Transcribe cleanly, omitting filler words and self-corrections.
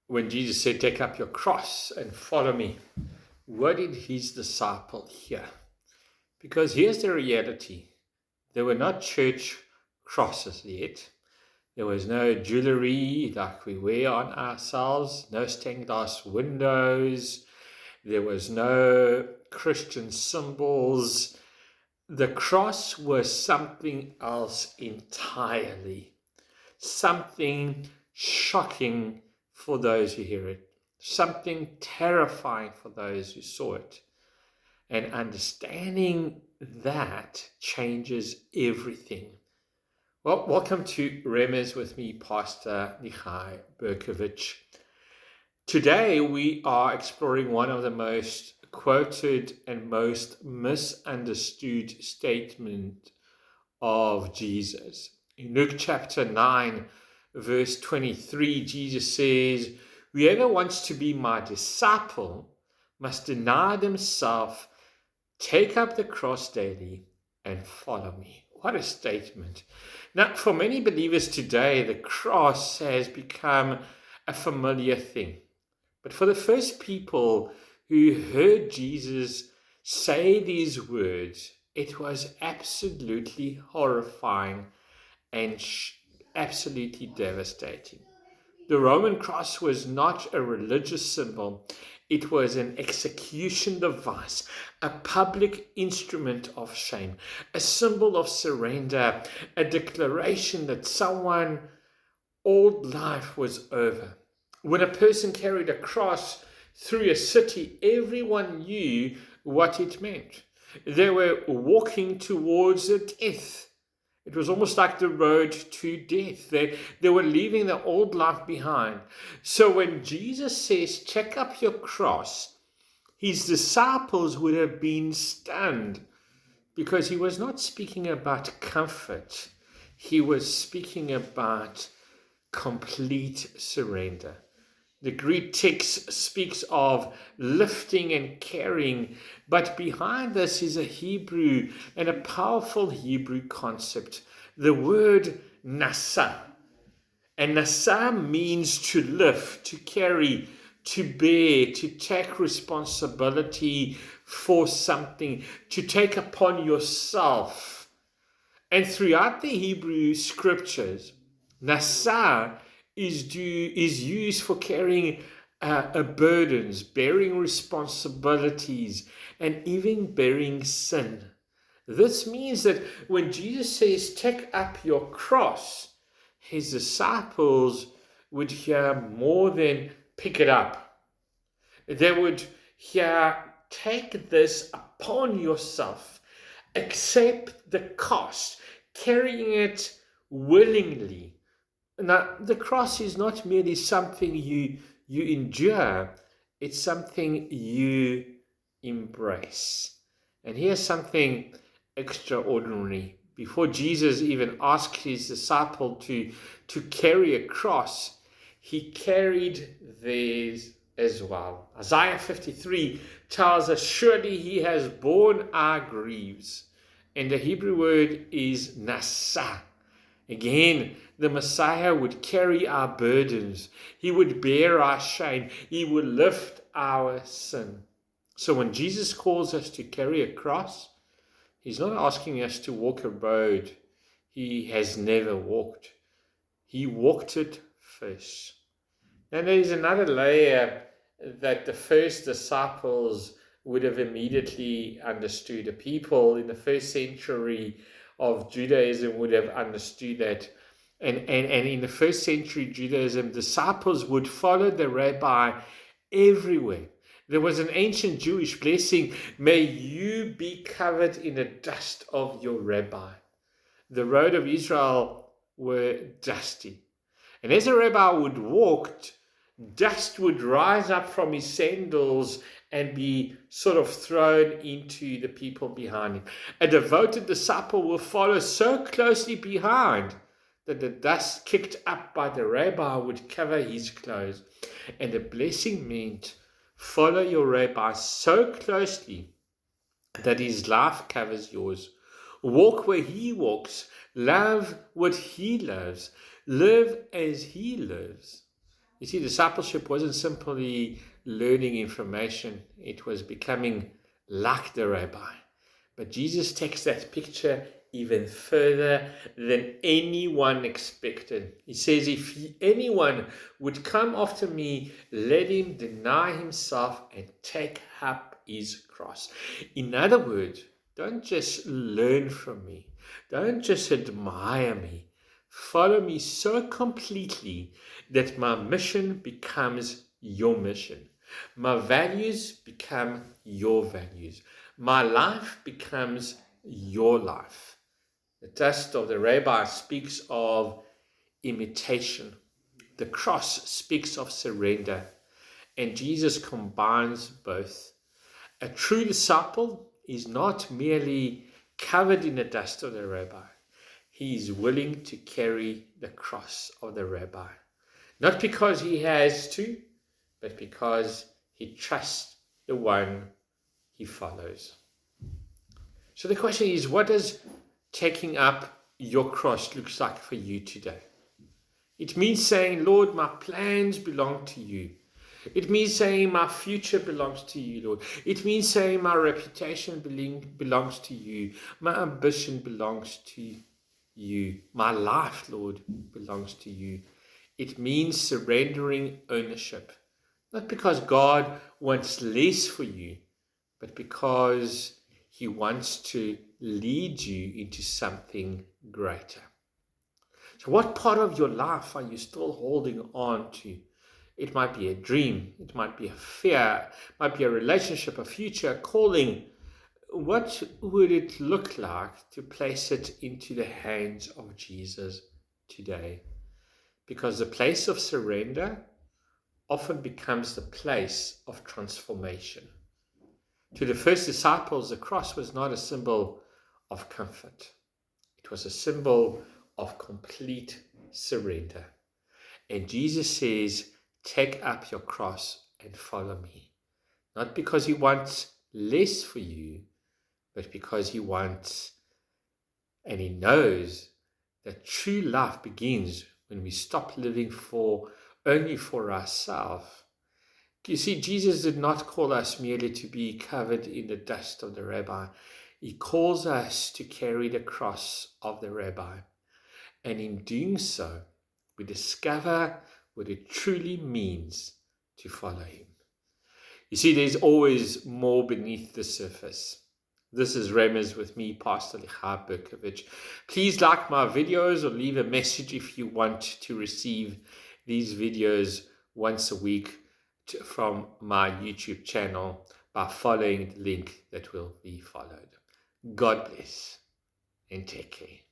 when Jesus said, "Take up your cross and follow me," what did his disciple hear? Because here's the reality. There were not church crosses yet. There was no jewelry like we wear on ourselves, no stained glass windows. There was no Christian symbols. The cross was something else entirely, something shocking for those who hear it, something terrifying for those who saw it. And understanding that changes everything. Well, welcome to Remez with me, Pastor Nichai Berkovich. Today we are exploring one of the most quoted and most misunderstood statements of Jesus. In Luke chapter 9, verse 23, Jesus says, "Whoever wants to be my disciple must deny themselves, take up the cross daily, and follow me." What a statement. Now, for many believers today, the cross has become a familiar thing. But for the first people who heard Jesus say these words, it was absolutely horrifying and absolutely devastating. The Roman cross was not a religious symbol. It was an execution device, a public instrument of shame, a symbol of surrender, a declaration that someone's old life was over. When a person carried a cross through a city, everyone knew what it meant. They were walking towards a death. It was almost like the road to death. They were leaving their old life behind. So when Jesus says, "Take up your cross," his disciples would have been stunned because he was not speaking about comfort. He was speaking about complete surrender. The Greek text speaks of lifting and carrying, but behind this is a Hebrew and a powerful Hebrew concept, the word nasa. And nasa means to lift, to carry, to bear, to take responsibility for something, to take upon yourself. And throughout the Hebrew scriptures, nasa is used for carrying burdens, bearing responsibilities, and even bearing sin. This means that when Jesus says, "Take up your cross," his disciples would hear more than "pick it up." They would hear, "Take this upon yourself, accept the cost, carrying it willingly." Now, the cross is not merely something you endure, it's something you embrace. And here's something extraordinary. Before Jesus even asked his disciple to carry a cross, he carried theirs as well. Isaiah 53 tells us, "Surely he has borne our griefs." And the Hebrew word is nasa. Again, the Messiah would carry our burdens. He would bear our shame. He would lift our sin. So when Jesus calls us to carry a cross, he's not asking us to walk a road he has never walked. He walked it first. And there is another layer that the first disciples would have immediately understood. The people in the first century of Judaism would have understood that. And in the first century Judaism, disciples would follow the rabbi everywhere. There was an ancient Jewish blessing, "May you be covered in the dust of your rabbi." The road of Israel were dusty. And as a rabbi would walk, dust would rise up from his sandals and be sort of thrown into the people behind him. A devoted disciple will follow so closely behind that the dust kicked up by the rabbi would cover his clothes. And the blessing meant, follow your rabbi so closely that his life covers yours. Walk where he walks, love what he loves, live as he lives. You see, discipleship wasn't simply learning information, it was becoming like the rabbi. But Jesus takes that picture even further than anyone expected. He says, if anyone would come after me, let him deny himself and take up his cross. In other words, don't just learn from me. Don't just admire me. Follow me so completely that my mission becomes your mission. My values become your values. My life becomes your life. The test of the rabbi speaks of imitation. The cross speaks of surrender. And Jesus combines both. A true disciple is not merely covered in the dust of the rabbi. He is willing to carry the cross of the rabbi. Not because he has to, but because he trusts the one he follows. So the question is, what does taking up your cross looks like for you today? It means saying, Lord, my plans belong to you. It means saying my future belongs to you, Lord. It means saying my reputation belongs to you. My ambition belongs to you. My life, Lord, belongs to you. It means surrendering ownership. Not because God wants less for you, but because he wants to lead you into something greater. So what part of your life are you still holding on to? It might be a dream, it might be a fear, it might be a relationship, a future, a calling. What would it look like to place it into the hands of Jesus today? Because the place of surrender often becomes the place of transformation. To the first disciples, the cross was not a symbol of comfort. It was a symbol of complete surrender. And Jesus says, take up your cross and follow me. Not because he wants less for you, but because he wants and he knows that true life begins when we stop living only for ourselves. You see, Jesus did not call us merely to be covered in the dust of the rabbi. He calls us to carry the cross of the rabbi. And in doing so, we discover what it truly means to follow him. You see, there's always more beneath the surface. This is Remez with me, Pastor Lichai Berkovich. Please like my videos or leave a message if you want to receive these videos once a week from my YouTube channel by following the link that will be followed. God bless and take care.